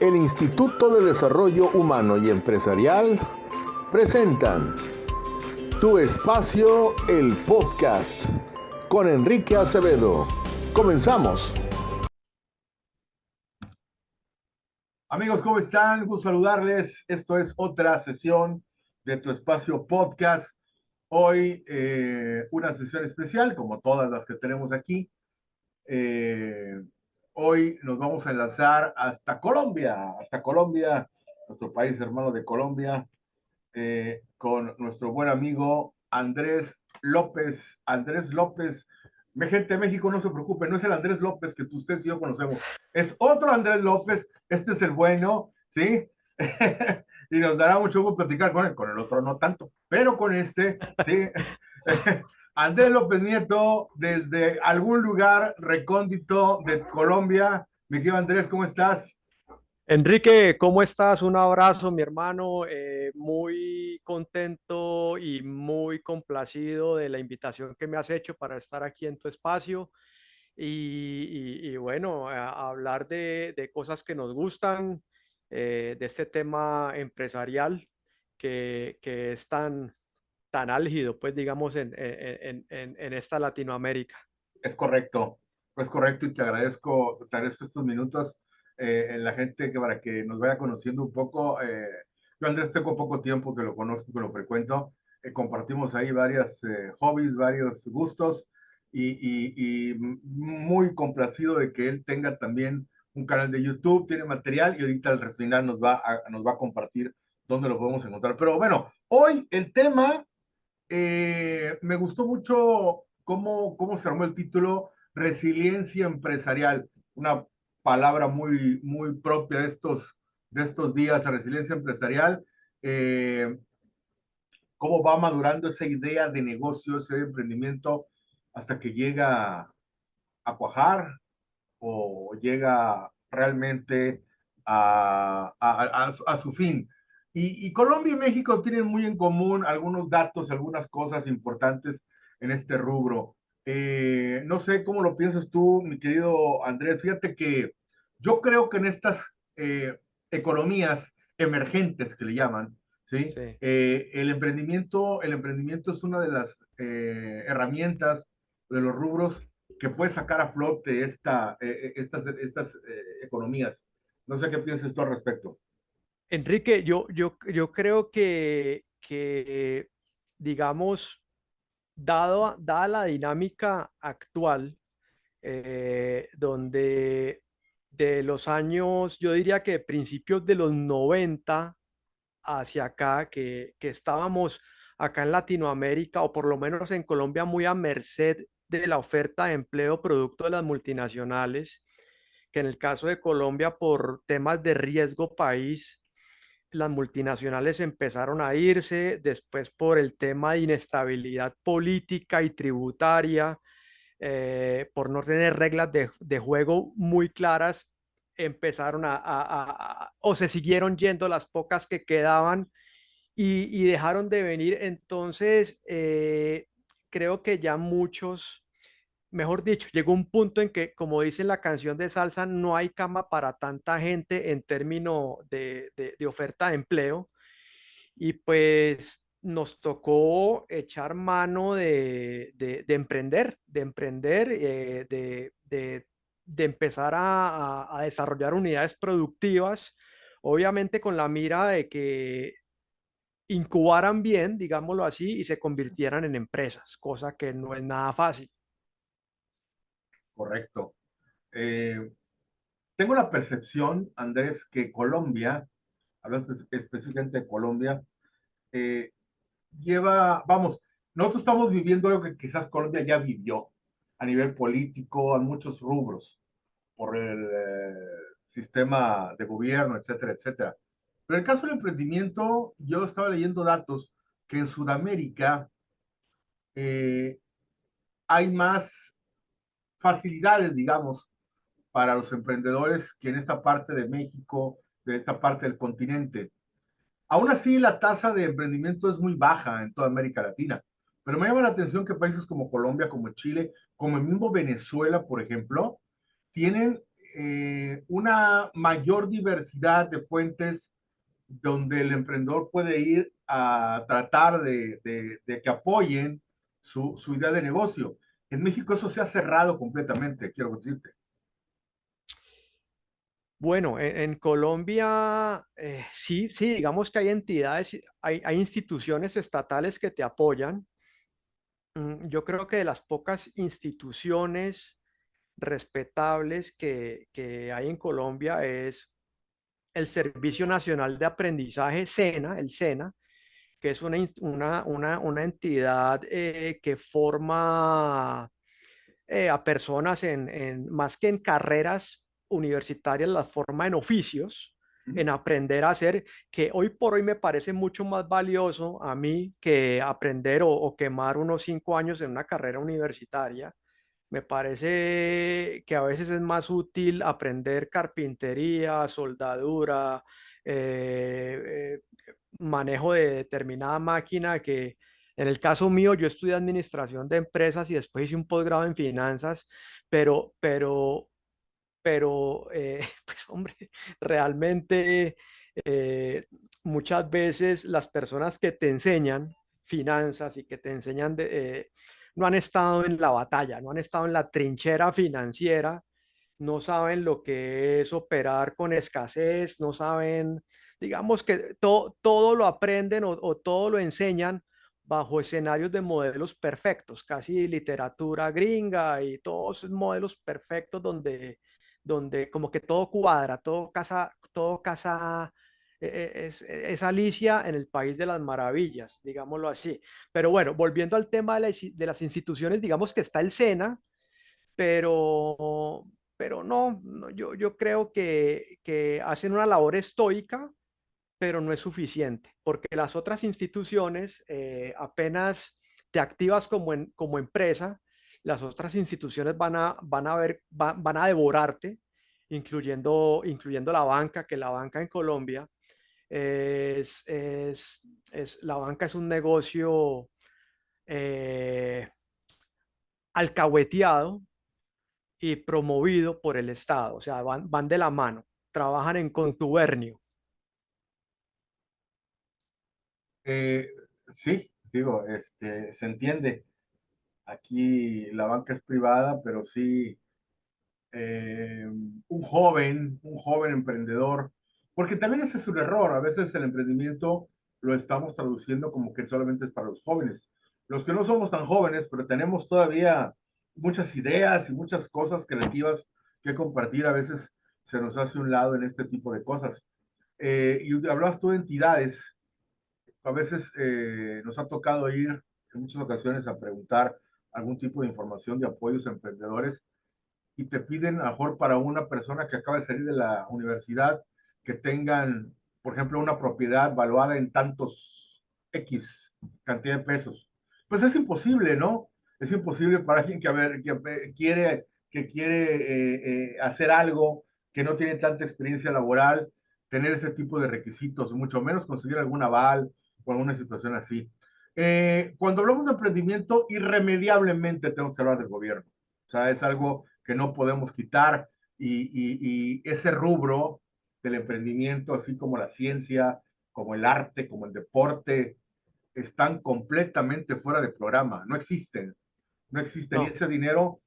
El Instituto de Desarrollo Humano y Empresarial presentan Tu Espacio, el podcast, con Enrique Acevedo. Comenzamos. Amigos, ¿cómo están? Gusto saludarles. Esto es otra sesión de Tu Espacio Podcast. Hoy una sesión especial, como todas las que tenemos aquí. Hoy nos vamos a enlazar hasta Colombia, nuestro país hermano de Colombia, con nuestro buen amigo Andrés López. Andrés López, gente de México, no se preocupe, no es el Andrés López que ustedes y yo conocemos, es otro Andrés López, este es el bueno, ¿sí? Y nos dará mucho gusto platicar con el otro no tanto, pero con este, ¿sí? Andrés López Nieto, desde algún lugar recóndito de Colombia. Mi querido Andrés, ¿cómo estás? Enrique, ¿cómo estás? Un abrazo, mi hermano. Muy contento y muy complacido de la invitación que me has hecho para estar aquí en tu espacio y bueno, a hablar de cosas que nos gustan, de este tema empresarial que es tan álgido, pues digamos, en esta Latinoamérica. Es correcto y te agradezco estos minutos en la gente que para que nos vaya conociendo un poco. Yo Andrés tengo poco tiempo que lo conozco, que lo frecuento. Compartimos ahí varios hobbies, varios gustos y muy complacido de que él tenga también un canal de YouTube, tiene material y ahorita al final nos va a compartir dónde lo podemos encontrar. Pero bueno, hoy el tema me gustó mucho cómo se armó el título, resiliencia empresarial, una palabra muy propia de estos días, la resiliencia empresarial, eh, cómo va madurando esa idea de negocio, ese emprendimiento, hasta que llega a cuajar o llega realmente a su fin. Y Colombia y México tienen muy en común algunos datos, algunas cosas importantes en este rubro. No sé cómo lo piensas tú, mi querido Andrés. Fíjate que yo creo que en estas economías emergentes que le llaman, ¿sí? Sí. El emprendimiento es una de las herramientas de los rubros que puede sacar a flote estas economías. No sé qué piensas tú al respecto. Enrique, yo creo que, digamos, dada la dinámica actual, donde de los años, yo diría que principios de los 90 hacia acá, que estábamos acá en Latinoamérica, o por lo menos en Colombia, muy a merced de la oferta de empleo producto de las multinacionales, que en el caso de Colombia, por temas de riesgo país, las multinacionales empezaron a irse, después por el tema de inestabilidad política y tributaria, por no tener reglas de juego muy claras, empezaron o se siguieron yendo las pocas que quedaban y dejaron de venir. Entonces, creo que ya muchos, mejor dicho, llegó un punto en que, como dice la canción de salsa, no hay cama para tanta gente en términos de oferta de empleo. Y pues nos tocó echar mano de emprender, de empezar a desarrollar unidades productivas, obviamente con la mira de que incubaran bien, digámoslo así, y se convirtieran en empresas, cosa que no es nada fácil. Correcto. Eh, Tengo la percepción, Andrés, que Colombia, hablando específicamente de Colombia, eh, vamos, nosotros estamos viviendo lo que quizás Colombia ya vivió a nivel político, en muchos rubros, por el sistema de gobierno, etcétera, etcétera. Pero en el caso del emprendimiento, yo estaba leyendo datos que en Sudamérica eh, hay más facilidades, digamos, para los emprendedores que en esta parte de México, de esta parte del continente. Aún así, la tasa de emprendimiento es muy baja en toda América Latina, pero me llama la atención que países como Colombia, como Chile, como el mismo Venezuela, por ejemplo, tienen una mayor diversidad de fuentes donde el emprendedor puede ir a tratar de que apoyen su idea de negocio. En México eso se ha cerrado completamente, quiero decirte. Bueno, en Colombia sí, sí, digamos que hay entidades, hay instituciones estatales que te apoyan. Yo creo que de las pocas instituciones respetables que hay en Colombia es el Servicio Nacional de Aprendizaje, SENA, el SENA, que es una entidad que forma a personas más que en carreras universitarias, las forma en oficios, en aprender a hacer, que hoy por hoy me parece mucho más valioso a mí que aprender o quemar unos 5 años en una carrera universitaria. Me parece que a veces es más útil aprender carpintería, soldadura, manejo de determinada máquina que en el caso mío yo estudié administración de empresas y después hice un posgrado en finanzas, pero pues hombre, realmente eh, muchas veces las personas que te enseñan finanzas y que te enseñan no han estado en la batalla, no han estado en la trinchera financiera, no saben lo que es operar con escasez, no saben, digamos que todo lo aprenden o todo lo enseñan bajo escenarios de modelos perfectos, casi literatura gringa y todos esos modelos perfectos donde como que todo cuadra, todo casa, es Alicia en el País de las Maravillas, digámoslo así. Pero bueno, volviendo al tema de las instituciones, digamos que está el SENA, pero, pero no, yo creo que hacen una labor estoica, pero no es suficiente, porque las otras instituciones, apenas te activas como empresa, las otras instituciones van a devorarte, incluyendo la banca, que la banca en Colombia es, es, la banca es un negocio eh, alcahueteado y promovido por el Estado, o sea, van de la mano, trabajan en contubernio. Eh, sí, digo, se entiende. Aquí la banca es privada, pero sí un joven emprendedor, porque también ese es un error. A veces el emprendimiento lo estamos traduciendo como que solamente es para los jóvenes. Los que no somos tan jóvenes, pero tenemos todavía muchas ideas y muchas cosas creativas que compartir, a veces se nos hace un lado en este tipo de cosas. Y hablabas tú de entidades. A veces nos ha tocado ir en muchas ocasiones a preguntar algún tipo de información de apoyos a emprendedores y te piden a lo mejor para una persona que acaba de salir de la universidad que tengan, por ejemplo, una propiedad valuada en tantos X cantidad de pesos. Pues es imposible, ¿no? Es imposible para alguien que, a ver, que quiere hacer algo, que no tiene tanta experiencia laboral, tener ese tipo de requisitos, mucho menos conseguir algún aval o alguna situación así. Cuando hablamos de emprendimiento, irremediablemente tenemos que hablar del gobierno. O sea, es algo que no podemos quitar y ese rubro del emprendimiento, así como la ciencia, como el arte, como el deporte, están completamente fuera de programa, no existen, no existen. Y No, ese dinero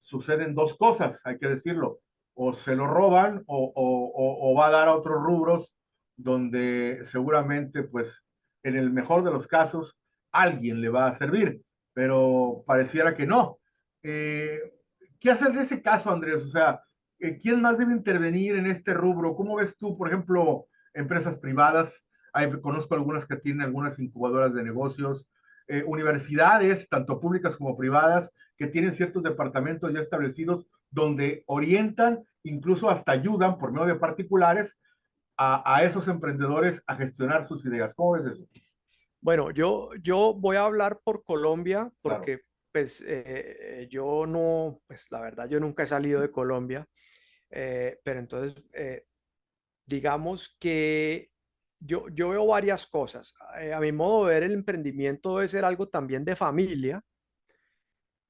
suceden dos cosas, hay que decirlo, o se lo roban o va a dar a otros rubros donde seguramente, pues, en el mejor de los casos, alguien le va a servir, pero pareciera que no. Eh, ¿Qué hacer en ese caso, Andrés? O sea, ¿quién más debe intervenir en este rubro? ¿Cómo ves tú, por ejemplo, empresas privadas? Conozco algunas que tienen algunas incubadoras de negocios, universidades, tanto públicas como privadas, que tienen ciertos departamentos ya establecidos donde orientan, incluso hasta ayudan por medio de particulares a esos emprendedores a gestionar sus ideas. ¿Cómo ves eso? bueno, yo voy a hablar por Colombia Claro. porque pues yo no, pues la verdad yo nunca he salido de Colombia, pero entonces digamos que yo veo varias cosas. A mi modo de ver, el emprendimiento debe ser algo también de familia.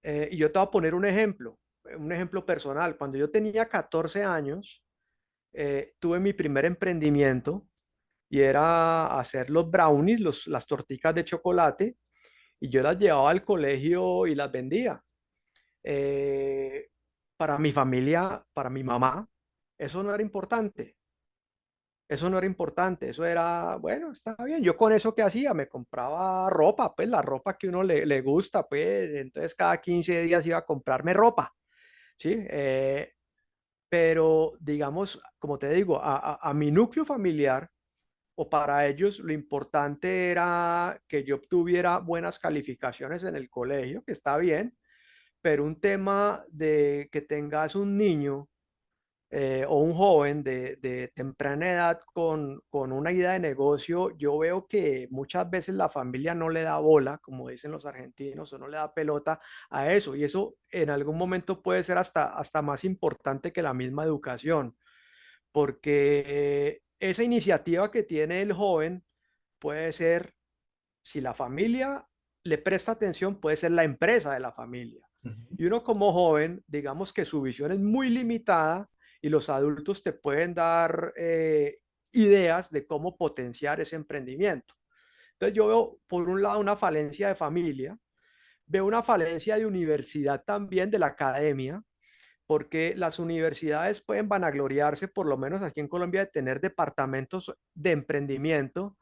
Y yo te voy a poner un ejemplo. un ejemplo personal, cuando yo tenía 14 años, tuve mi primer emprendimiento y era hacer los brownies, las torticas de chocolate, y yo las llevaba al colegio y las vendía. Eh, para mi familia, para mi mamá, eso no era importante. Eso no era importante, eso era, bueno, está bien. Yo con eso que hacía, me compraba ropa, pues la ropa que uno le gusta, pues entonces cada 15 días iba a comprarme ropa, ¿sí? Pero digamos, como te digo, a mi núcleo familiar o para ellos lo importante era que yo obtuviera buenas calificaciones en el colegio, que está bien, pero un tema de que tengas un niño o un joven de temprana edad con una idea de negocio, yo veo que muchas veces la familia no le da bola, como dicen los argentinos, o no le da pelota a eso, y eso en algún momento puede ser hasta más importante que la misma educación, porque esa iniciativa que tiene el joven puede ser, si la familia le presta atención, puede ser la empresa de la familia. Ujú. Y uno como joven, digamos que su visión es muy limitada y los adultos te pueden dar ideas de cómo potenciar ese emprendimiento. Entonces yo veo, por un lado, una falencia de familia, veo una falencia de universidad también, de la academia, porque las universidades pueden vanagloriarse, por lo menos aquí en Colombia, de tener departamentos de emprendimiento,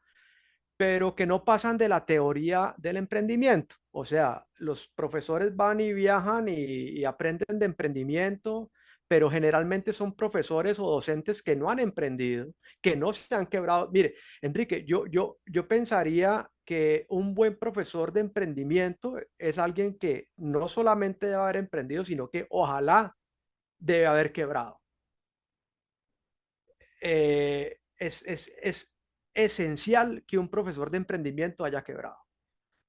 pero que no pasan de la teoría del emprendimiento. O sea, los profesores van y viajan y aprenden de emprendimiento, pero generalmente son profesores o docentes que no han emprendido, que no se han quebrado. Mire, Enrique, yo pensaría que un buen profesor de emprendimiento es alguien que no solamente debe haber emprendido, sino que ojalá debe haber quebrado. Es esencial que un profesor de emprendimiento haya quebrado,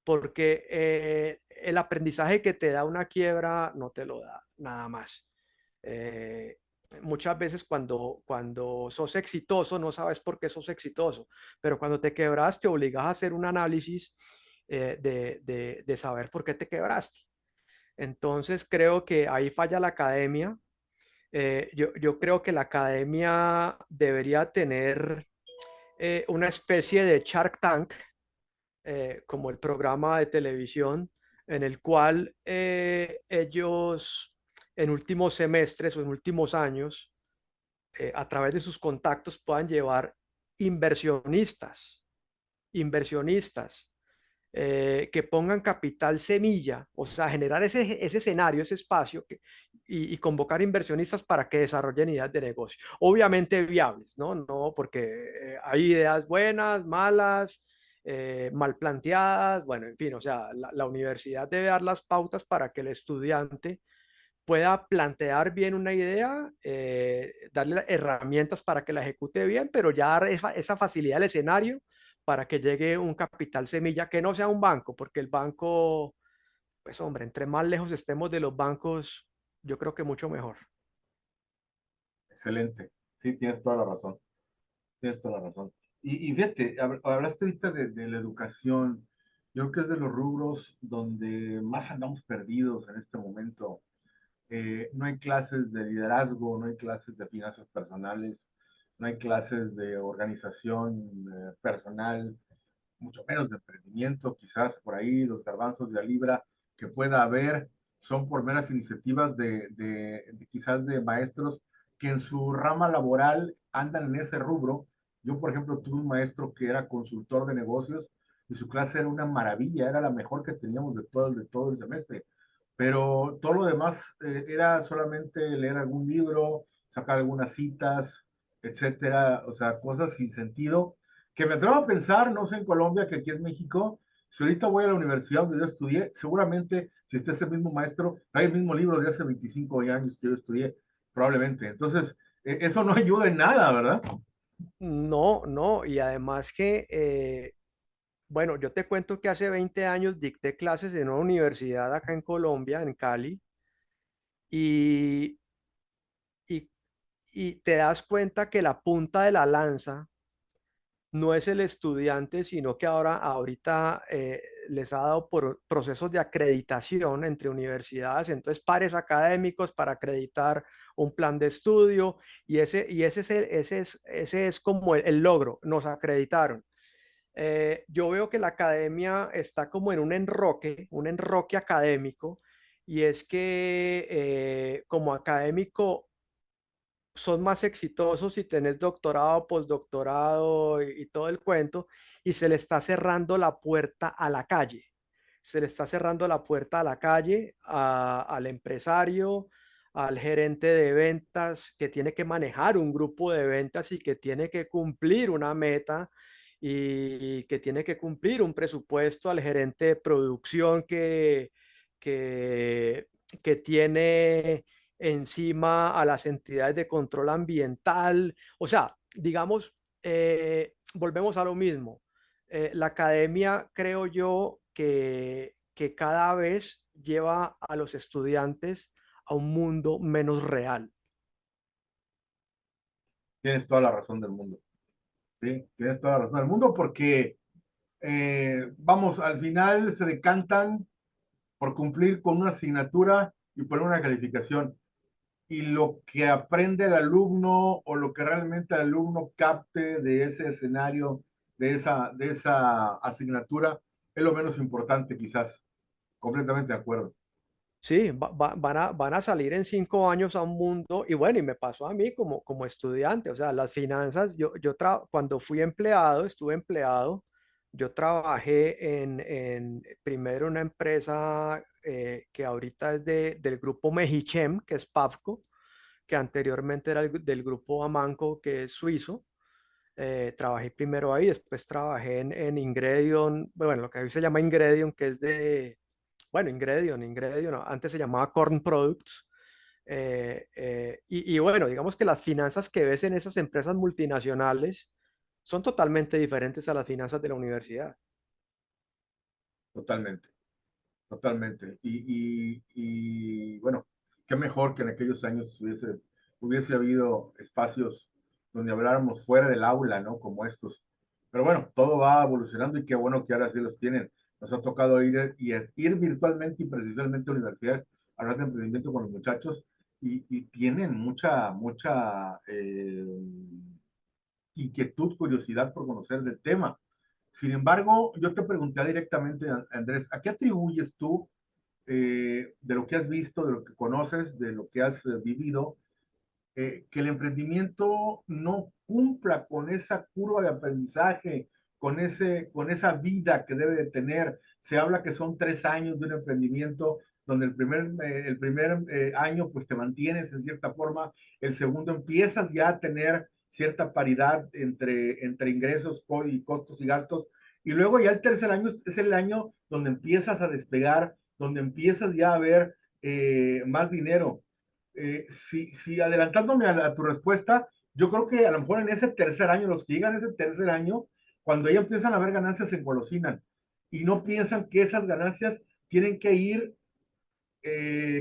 porque el aprendizaje que te da una quiebra no te lo da nada más. Eh, Muchas veces cuando sos exitoso no sabes por qué sos exitoso, pero cuando te quebras te obligas a hacer un análisis de saber por qué te quebraste. Entonces creo que ahí falla la academia. Yo creo que la academia debería tener una especie de Shark Tank, como el programa de televisión, en el cual ellos en últimos semestres o en últimos años, a través de sus contactos, puedan llevar inversionistas, inversionistas que pongan capital semilla, o sea, generar ese escenario, ese espacio y convocar inversionistas para que desarrollen ideas de negocio. Obviamente viables, ¿no? No, porque hay ideas buenas, malas, mal planteadas, bueno, en fin, o sea, la universidad debe dar las pautas para que el estudiante pueda plantear bien una idea, darle herramientas para que la ejecute bien, pero ya dar esa facilidad al escenario para que llegue un capital semilla que no sea un banco, porque el banco, pues hombre, entre más lejos estemos de los bancos, yo creo que mucho mejor. Excelente. Sí, tienes toda la razón. Tienes toda la razón. Y fíjate, hablaste ahorita de la educación. Yo creo que es de los rubros donde más andamos perdidos en este momento. No hay clases de liderazgo, no hay clases de finanzas personales, no hay clases de organización personal, mucho menos de emprendimiento. Quizás por ahí los garbanzos de a libra que pueda haber son por meras iniciativas quizás de maestros que en su rama laboral andan en ese rubro. Yo, por ejemplo, tuve un maestro que era consultor de negocios y su clase era una maravilla, era la mejor que teníamos de todo el semestre. Pero todo lo demás era solamente leer algún libro, sacar algunas citas, etcétera, o sea, cosas sin sentido que me atrevo a pensar, no sé en Colombia, que aquí en México, si ahorita voy a la universidad donde yo estudié, seguramente si está ese mismo maestro, trae el mismo libro de hace 25 años que yo estudié, probablemente. Entonces, eso no ayuda en nada, ¿verdad? No, no, y además que, bueno, yo te cuento que hace 20 años dicté clases en una universidad acá en Colombia, en Cali, y, y, y te das cuenta que la punta de la lanza no es el estudiante, sino que ahorita les ha dado por procesos de acreditación entre universidades, entonces pares académicos para acreditar un plan de estudio y ese es como el logro, nos acreditaron. Yo veo que la academia está como en un enroque académico, y es que como académico son más exitosos si tenés doctorado, postdoctorado y todo el cuento, y se le está cerrando la puerta a la calle. Se le está cerrando la puerta a la calle, al empresario, al gerente de ventas que tiene que manejar un grupo de ventas y que tiene que cumplir una meta y que tiene que cumplir un presupuesto, al gerente de producción que, que tiene encima a las entidades de control ambiental. O sea, digamos, volvemos a lo mismo. La academia, creo yo, que cada vez lleva a los estudiantes a un mundo menos real. Tienes toda la razón del mundo. Sí, tienes toda la razón del mundo porque, vamos, al final se decantan por cumplir con una asignatura y poner una calificación. Y lo que aprende el alumno o lo que realmente el alumno capte de ese escenario, de esa asignatura, es lo menos importante quizás. Completamente de acuerdo. Sí, van a salir en 5 años a un mundo, y bueno, y me pasó a mí como estudiante, o sea, las finanzas, cuando fui empleado, estuve empleado, yo trabajé primero en una empresa que ahorita es del grupo Mejichem, que es Pavco, que anteriormente era del grupo Amanco, que es suizo. Trabajé primero ahí, después trabajé en Ingredion, bueno, lo que hoy se llama Ingredion, que es bueno, Ingredion, no, antes se llamaba Corn Products. Y bueno, digamos que las finanzas que ves en esas empresas multinacionales son totalmente diferentes a las finanzas de la universidad. Totalmente, totalmente. Bueno, qué mejor que en aquellos años hubiese habido espacios donde habláramos fuera del aula, ¿no? Como estos. Pero bueno, todo va evolucionando y qué bueno que ahora sí los tienen. Nos ha tocado ir virtualmente y presencialmente a universidades, a hablar de emprendimiento con los muchachos y tienen mucha inquietud, curiosidad por conocer del tema. Sin embargo, yo te pregunté directamente, Andrés, ¿a qué atribuyes tú de lo que has visto, de lo que conoces, de lo que has vivido, que el emprendimiento no cumpla con esa curva de aprendizaje, con esa vida que debe de tener? Se habla que son 3 años de un emprendimiento, donde el primer año pues te mantienes en cierta forma, el segundo empiezas ya a tener cierta paridad entre ingresos y costos y gastos, y luego ya el tercer año es el año donde empiezas a despegar, donde empiezas ya a ver más dinero. Si adelantándome a tu respuesta, yo creo que a lo mejor en ese tercer año, los que llegan a ese tercer año, cuando ya empiezan a ver ganancias, se engolosinan y no piensan que esas ganancias tienen que ir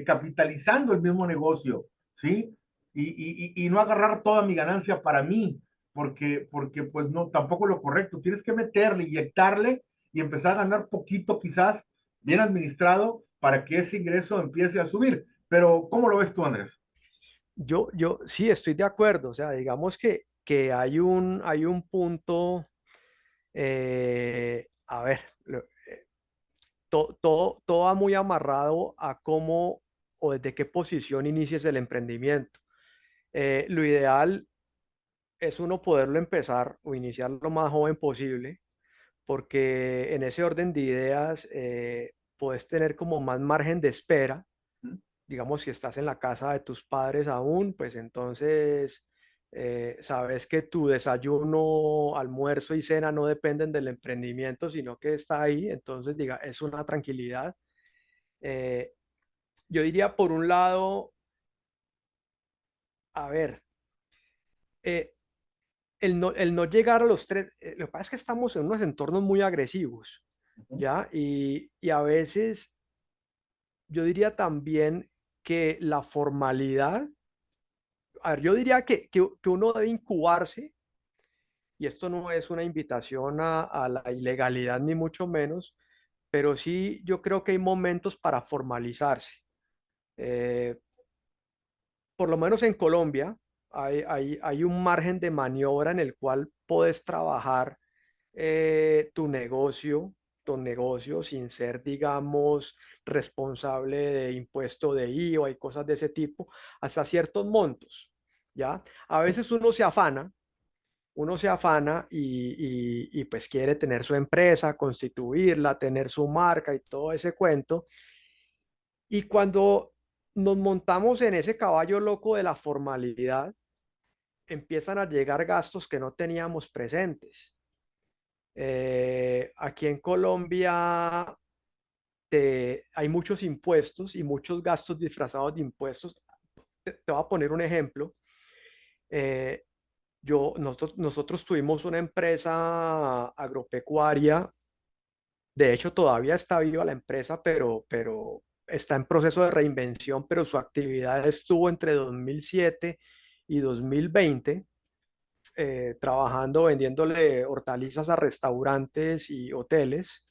capitalizando el mismo negocio, ¿sí? Y no agarrar toda mi ganancia para mí, porque pues no, tampoco lo correcto. Tienes que meterle, inyectarle y empezar a ganar poquito, quizás bien administrado, para que ese ingreso empiece a subir. Pero, ¿cómo lo ves tú, Andrés? Yo sí estoy de acuerdo, o sea, digamos que hay un punto, a ver, todo va muy amarrado a cómo o desde qué posición inicies el emprendimiento. Lo ideal es uno poderlo empezar o iniciar lo más joven posible, porque en ese orden de ideas puedes tener como más margen de espera. Digamos, si estás en la casa de tus padres aún, pues entonces sabes que tu desayuno, almuerzo y cena no dependen del emprendimiento, sino que está ahí, entonces diga, es una tranquilidad. Eh, yo diría, por un lado, a ver, eh, el no llegar a los tres, lo que pasa es que estamos en unos entornos muy agresivos, ¿ya? Y a veces yo diría también que la formalidad, a ver, yo diría que uno debe incubarse, y esto no es una invitación a la ilegalidad ni mucho menos, pero sí yo creo que hay momentos para formalizarse. Eh, por lo menos en Colombia hay un margen de maniobra en el cual puedes trabajar tu negocio sin ser, digamos, responsable de impuesto de IVA y cosas de ese tipo, hasta ciertos montos, ¿ya? A veces uno se afana y pues quiere tener su empresa, constituirla, tener su marca y todo ese cuento. Y cuando nos montamos en ese caballo loco de la formalidad, empiezan a llegar gastos que no teníamos presentes. Aquí en Colombia hay muchos impuestos y muchos gastos disfrazados de impuestos. Te voy a poner un ejemplo. Eh, nosotros tuvimos una empresa agropecuaria. De hecho, todavía está viva la empresa, pero está en proceso de reinvención, pero su actividad estuvo entre 2007 y 2020, trabajando, vendiéndole hortalizas a restaurantes y hoteles.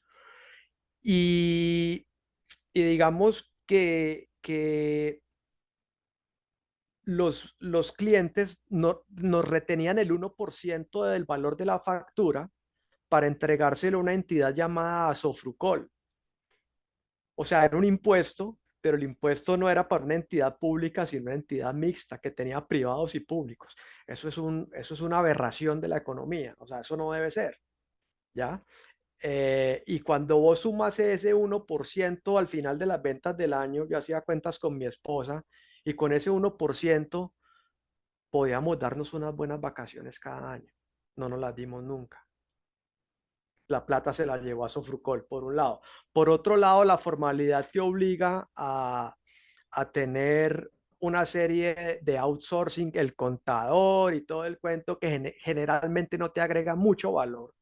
Y, y digamos que los clientes no, nos retenían el 1% del valor de la factura para entregárselo a una entidad llamada Sofrucol. O sea, era un impuesto, pero el impuesto no era para una entidad pública, sino una entidad mixta que tenía privados y públicos. Eso es una aberración de la economía. O sea, eso no debe ser, ¿ya? Y cuando vos sumas ese 1% al final de las ventas del año, yo hacía cuentas con mi esposa y con ese 1% podíamos darnos unas buenas vacaciones cada año. No nos las dimos nunca. La plata se la llevó a Sofrucol, por un lado. Por otro lado, la formalidad te obliga a tener una serie de outsourcing, el contador y todo el cuento que generalmente no te agrega mucho valor,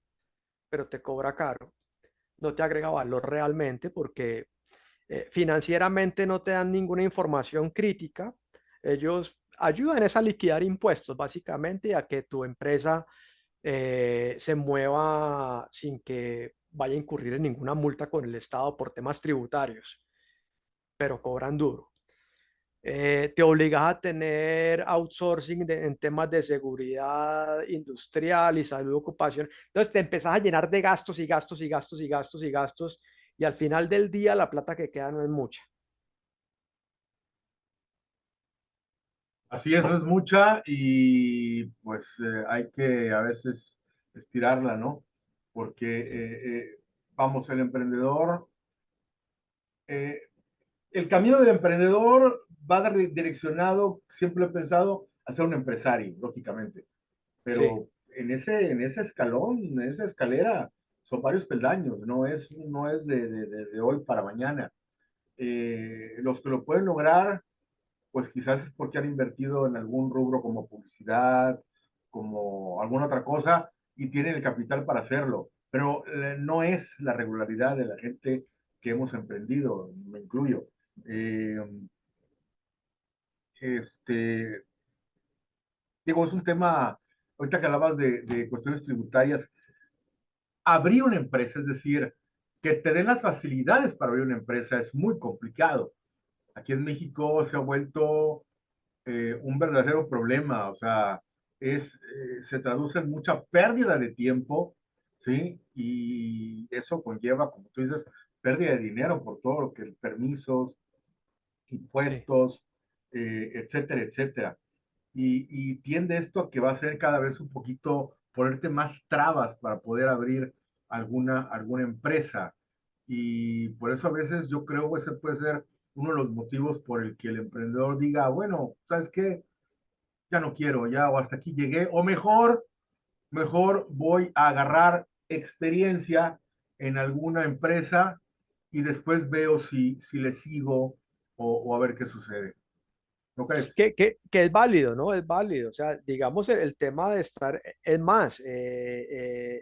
pero te cobra caro. No te agrega valor realmente porque financieramente no te dan ninguna información crítica. Ellos ayudan es a liquidar impuestos, básicamente, y a que tu empresa se mueva sin que vaya a incurrir en ninguna multa con el Estado por temas tributarios, pero cobran duro. Te obligas a tener outsourcing en temas de seguridad industrial y salud ocupacional. Entonces te empezás a llenar de gastos y gastos y gastos y gastos y gastos y al final del día la plata que queda no es mucha. Así es, no es mucha y pues hay que a veces estirarla, ¿no? Porque, Sí, vamos, el emprendedor, eh, el camino del emprendedor va direccionado, siempre he pensado, a ser un empresario, lógicamente, sí, pero en ese escalón, en esa escalera, son varios peldaños, no es de hoy para mañana. Los que lo pueden lograr pues quizás es porque han invertido en algún rubro como publicidad, como alguna otra cosa, y tienen el capital para hacerlo. Pero no es la regularidad de la gente que hemos emprendido, me incluyo. Eh, este, Digo, es un tema, ahorita que hablabas de cuestiones tributarias, abrir una empresa, es decir, que te den las facilidades para abrir una empresa es muy complicado. Aquí en México se ha vuelto un verdadero problema, o sea, se traduce en mucha pérdida de tiempo, ¿sí? Y eso conlleva, como tú dices, pérdida de dinero por todo lo que permisos, sí. impuestos, etcétera, etcétera. Y tiende esto a que va a ser cada vez un poquito ponerte más trabas para poder abrir alguna empresa. Y por eso a veces yo creo que ese puede ser uno de los motivos por el que el emprendedor diga, bueno, ¿sabes qué? Ya no quiero, ya o hasta aquí llegué, o mejor voy a agarrar experiencia en alguna empresa y después veo si le sigo o a ver qué sucede. ¿No crees? Que es válido, ¿no? Es válido. O sea, digamos, el tema de estar, es más, el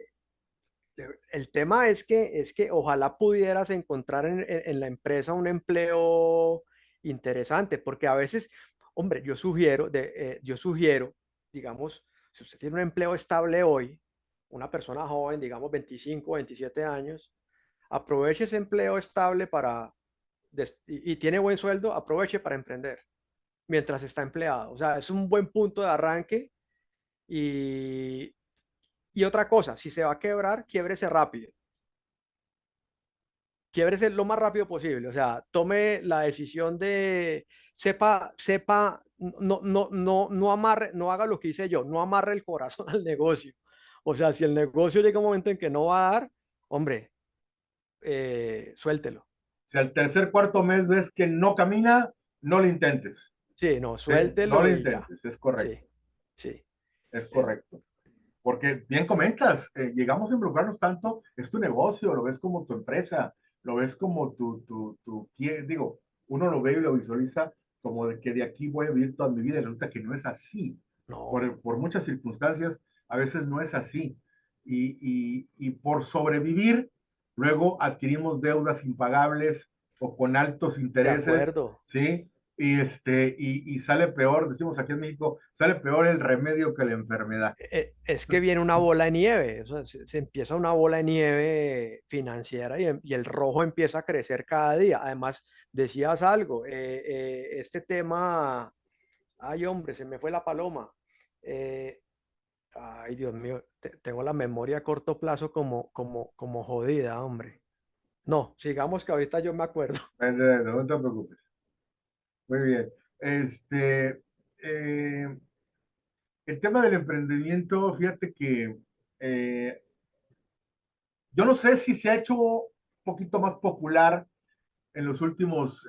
tema es que ojalá pudieras encontrar en la empresa un empleo interesante, porque a veces, hombre, yo sugiero, digamos, si usted tiene un empleo estable hoy, una persona joven, digamos 25, 27 años, aproveche ese empleo estable y tiene buen sueldo, aproveche para emprender mientras está empleado. O sea, es un buen punto de arranque y, y otra cosa, si se va a quebrar, quiébrese rápido. Quiébrese lo más rápido posible. O sea, tome la decisión de, no amarre, no haga lo que hice yo, no amarre el corazón al negocio. O sea, si el negocio llega un momento en que no va a dar, hombre, suéltelo. Si al tercer, cuarto mes ves que no camina, no lo intentes. Sí, no, ¿Sí? No lo suéltelo y ya. intentes, es Sí, correcto, sí. es Eh, correcto. Porque bien comentas, llegamos a involucrarnos tanto, es tu negocio, lo ves como tu empresa, lo ves como digo, uno lo ve y lo visualiza como de que de aquí voy a vivir toda mi vida y resulta que no es así. no, Por muchas circunstancias, a veces no es así. Y por sobrevivir, luego adquirimos deudas impagables o con altos de intereses, acuerdo. ¿sí? Y sale peor, decimos aquí en México, sale peor el remedio que la enfermedad. Es que viene una bola de nieve, o sea, se empieza una bola de nieve financiera y el rojo empieza a crecer cada día. Además, decías algo, este tema, ay hombre, se me fue la paloma. Eh, Ay, Dios mío, tengo la memoria a corto plazo como jodida, hombre. No, sigamos que ahorita yo me acuerdo. No te preocupes. Muy bien. Este, eh, el tema del emprendimiento, fíjate que eh, yo no sé si se ha hecho un poquito más popular en los últimos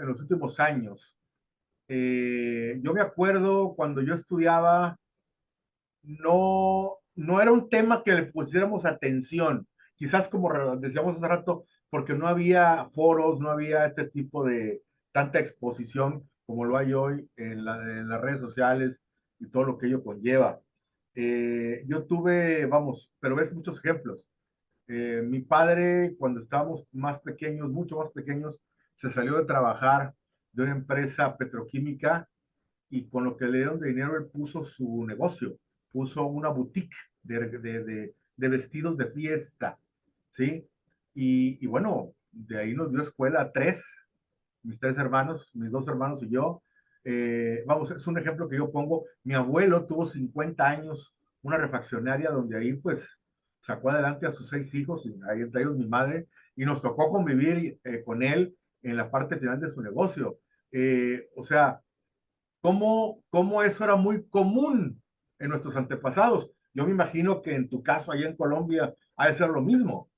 años. Yo me acuerdo cuando yo estudiaba, no era un tema que le pusiéramos atención. Quizás como decíamos hace rato, porque no había foros, no había este tipo de tanta exposición como lo hay hoy en las redes sociales y todo lo que ello conlleva. Yo tuve, vamos, pero ves muchos ejemplos. Mi padre, cuando estábamos más pequeños, mucho más pequeños, se salió de trabajar de una empresa petroquímica y con lo que le dieron de dinero, él puso su negocio, puso una boutique de vestidos de fiesta, ¿sí? Y bueno, de ahí nos dio escuela a tres, mis tres hermanos, mis dos hermanos y yo. Vamos, es un ejemplo que yo pongo. Mi abuelo tuvo 50 años, una refaccionaria donde ahí pues sacó adelante a sus seis hijos, y ahí entre ellos mi madre, y nos tocó convivir con él en la parte final de su negocio. O sea, cómo eso era muy común en nuestros antepasados. Yo me imagino que en tu caso, allá en Colombia, ha de ser lo mismo,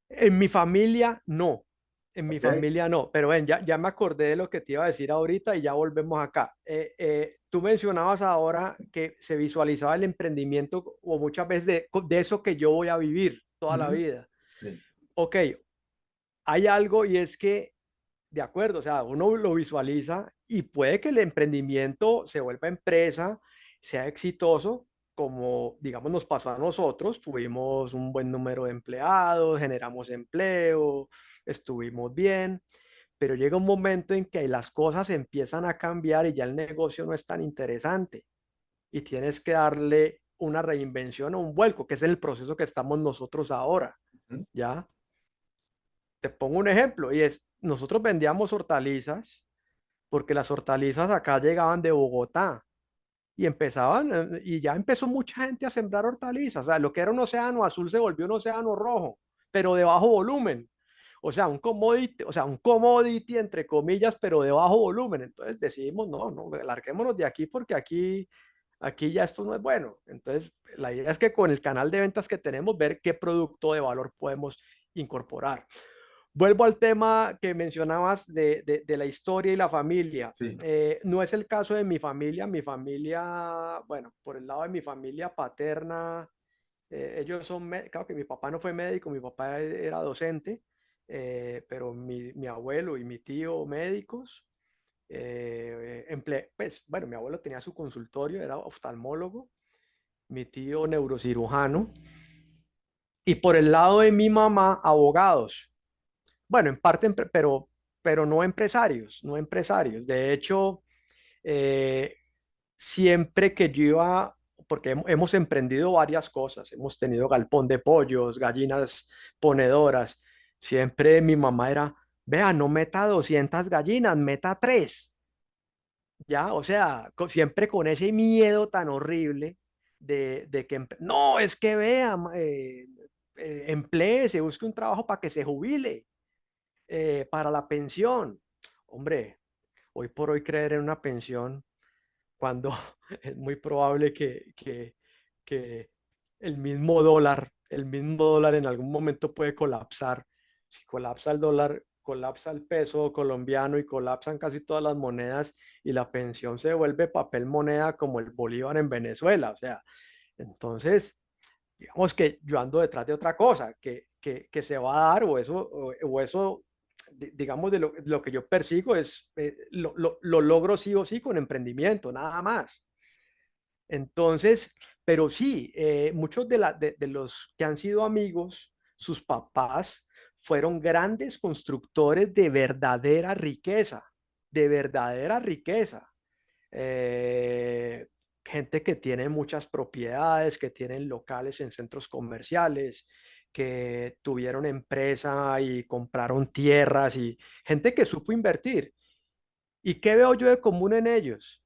En mi familia, no. En mi ¿ok? familia no. Pero ven, ya me acordé de lo que te iba a decir ahorita y ya volvemos acá. Tú mencionabas ahora que se visualizaba el emprendimiento o muchas veces de eso que yo voy a vivir toda la Ujú, vida. sí. Ok, hay algo y es que, de acuerdo, o sea, uno lo visualiza y puede que el emprendimiento se vuelva empresa, sea exitoso, como digamos nos pasó a nosotros, tuvimos un buen número de empleados, generamos empleo, estuvimos bien, pero llega un momento en que las cosas empiezan a cambiar y ya el negocio no es tan interesante y tienes que darle una reinvención o un vuelco, que es el proceso que estamos nosotros ahora, Ujú, ¿ya? Te pongo un ejemplo y es, nosotros vendíamos hortalizas porque las hortalizas acá llegaban de Bogotá y empezaban, y ya empezó mucha gente a sembrar hortalizas. O sea, lo que era un océano azul se volvió un océano rojo, pero de bajo volumen. O sea, un commodity entre comillas, pero de bajo volumen. Entonces decidimos, no, no, larguémonos de aquí porque aquí ya esto no es bueno. Entonces, la idea es que con el canal de ventas que tenemos, ver qué producto de valor podemos incorporar. Vuelvo al tema que mencionabas de la historia y la familia. sí. No es el caso de mi familia, bueno, por el lado de mi familia paterna, ellos son, claro que mi papá no fue médico, mi papá era docente, pero mi abuelo y mi tío médicos, pues bueno, mi abuelo tenía su consultorio, era oftalmólogo, mi tío neurocirujano, y por el lado de mi mamá, abogados. Bueno, en parte, pero no empresarios, no empresarios. De hecho, eh, siempre que yo iba, porque hemos emprendido varias cosas, hemos tenido galpón de pollos, gallinas ponedoras, Siempre mi mamá era, vea, no meta 200 gallinas, meta 3. Ya, o sea, siempre con ese miedo tan horrible de que, no, es que vea, emplee, se busque un trabajo para que se jubile, para la pensión. Hombre, hoy por hoy creer en una pensión cuando es muy probable que el mismo dólar en algún momento puede colapsar. Si colapsa el dólar, colapsa el peso colombiano y colapsan casi todas las monedas y la pensión se vuelve papel moneda como el bolívar en Venezuela. O sea, entonces, digamos que yo ando detrás de otra cosa que se va a dar o eso digamos, de lo que yo persigo es, lo logro sí o sí con emprendimiento, nada más. Entonces, pero sí, muchos de los que han sido amigos, sus papás, fueron grandes constructores de verdadera riqueza. Eh, Gente que tiene muchas propiedades, que tienen locales en centros comerciales, que tuvieron empresa y compraron tierras y gente que supo invertir. ¿Y qué veo yo de común en ellos?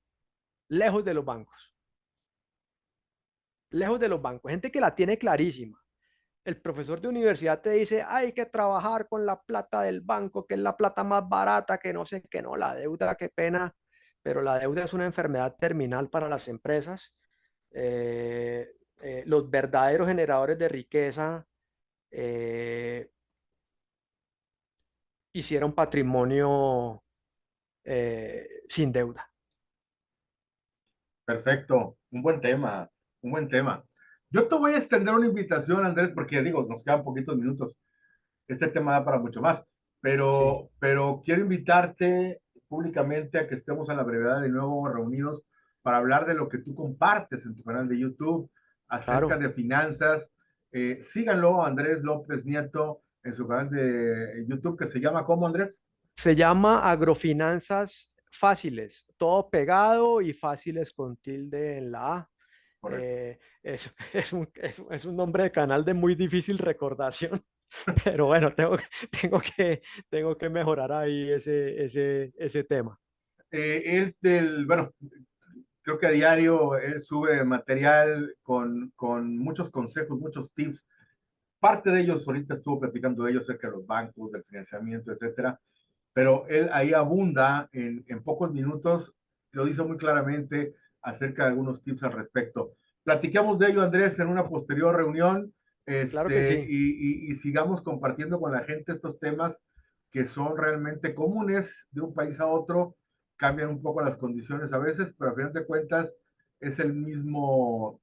Lejos de los bancos, lejos de los bancos, gente que la tiene clarísima. El profesor de universidad te dice, hay que trabajar con la plata del banco, que es la plata más barata, que no sé, que no, la deuda, qué pena, pero la deuda es una enfermedad terminal para las empresas. Los verdaderos generadores de riqueza eh, hicieron patrimonio sin deuda. Perfecto, un buen tema, un buen tema. Yo te voy a extender una invitación, Andrés, porque digo, nos quedan poquitos minutos. Este tema da para mucho más, Sí, pero quiero invitarte públicamente a que estemos a la brevedad de nuevo reunidos para hablar de lo que tú compartes en tu canal de YouTube acerca claro. de finanzas. Síganlo, Andrés López Nieto, en su canal de YouTube que se llama ¿cómo, Andrés? Se llama Agrofinanzas Fáciles, todo pegado y fáciles con tilde en la A. Correcto. Es un nombre de canal de muy difícil recordación, pero bueno, tengo que, tengo que mejorar ahí ese tema. Bueno, creo que a diario él sube material con muchos consejos, muchos tips. Parte de ellos, ahorita estuvo platicando de ellos acerca de los bancos, del financiamiento, etcétera, pero él ahí abunda en pocos minutos, lo dice muy claramente acerca de algunos tips al respecto. Platicamos de ello, Andrés, en una posterior reunión, Claro que sí. y sigamos compartiendo con la gente estos temas que son realmente comunes de un país a otro, cambian un poco las condiciones a veces, pero a final de cuentas es el mismo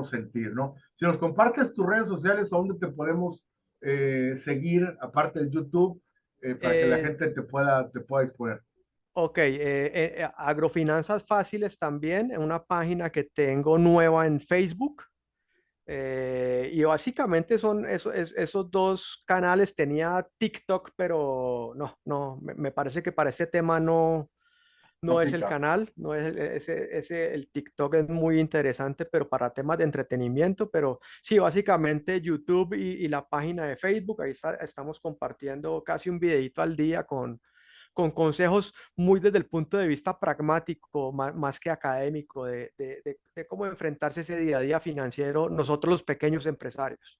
sentir, ¿no? Si nos compartes tus redes sociales, ¿a dónde te podemos seguir, aparte de YouTube, para que la Eh, gente te pueda exponer? ok, Agrofinanzas Fáciles también, una página que tengo nueva en Facebook. Y básicamente son esos dos canales. Tenía TikTok, pero no, me parece que para ese tema no es el Aplica. canal, no es el TikTok es muy interesante, pero para temas de entretenimiento, pero sí, básicamente YouTube y la página de Facebook, ahí estamos compartiendo casi un videito al día con consejos muy desde el punto de vista pragmático, más que académico, de cómo enfrentarse ese día a día financiero, nosotros los pequeños empresarios.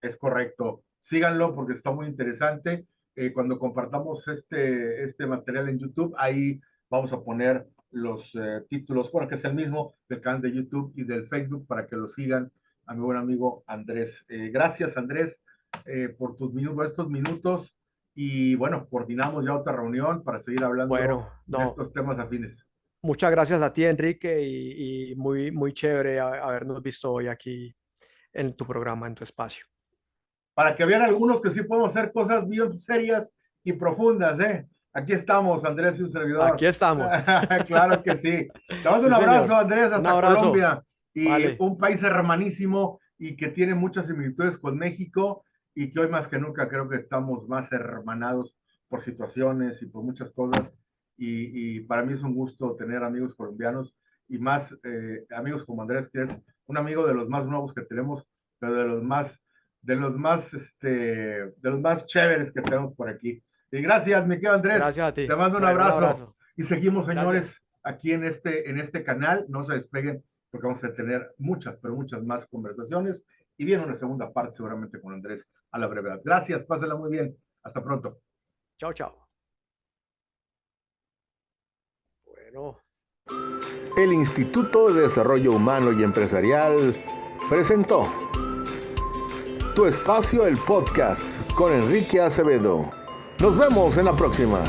Es correcto. Síganlo porque está muy interesante. Cuando compartamos este material en YouTube, ahí vamos a poner los títulos, bueno, que es el mismo del canal de YouTube y del Facebook para que lo sigan a mi buen amigo Andrés. Gracias, Andrés, por estos minutos y bueno, coordinamos ya otra reunión para seguir hablando Bueno, de no, estos temas afines. muchas gracias a ti, Enrique, y muy, muy chévere habernos visto hoy aquí en tu programa, en tu espacio. Para que vean algunos que sí podemos hacer cosas bien serias y profundas, ¿eh? Aquí estamos, Andrés y un Aquí servidor. estamos. Claro que sí. Te mando un Sí, abrazo, señor. Andrés, Un hasta abrazo. Colombia, y Vale. un país hermanísimo y que tiene muchas similitudes con México y que hoy más que nunca creo que estamos más hermanados por situaciones y por muchas cosas. Y para mí es un gusto tener amigos colombianos y más amigos como Andrés, que es un amigo de los más nuevos que tenemos, pero de los más de los más chéveres que tenemos por aquí. Y gracias, mi querido Andrés. Gracias a ti. Te mando un Bueno, un abrazo. abrazo. Y seguimos, Gracias. señores, aquí en este canal. No se despeguen porque vamos a tener muchas, pero muchas más conversaciones. Y viene una segunda parte seguramente con Andrés a la brevedad. Gracias, pásenla muy bien. Hasta pronto. Chao, chao. Bueno. El Instituto de Desarrollo Humano y Empresarial presentó Tu Espacio, el podcast con Enrique Acevedo. Nos vemos en la próxima.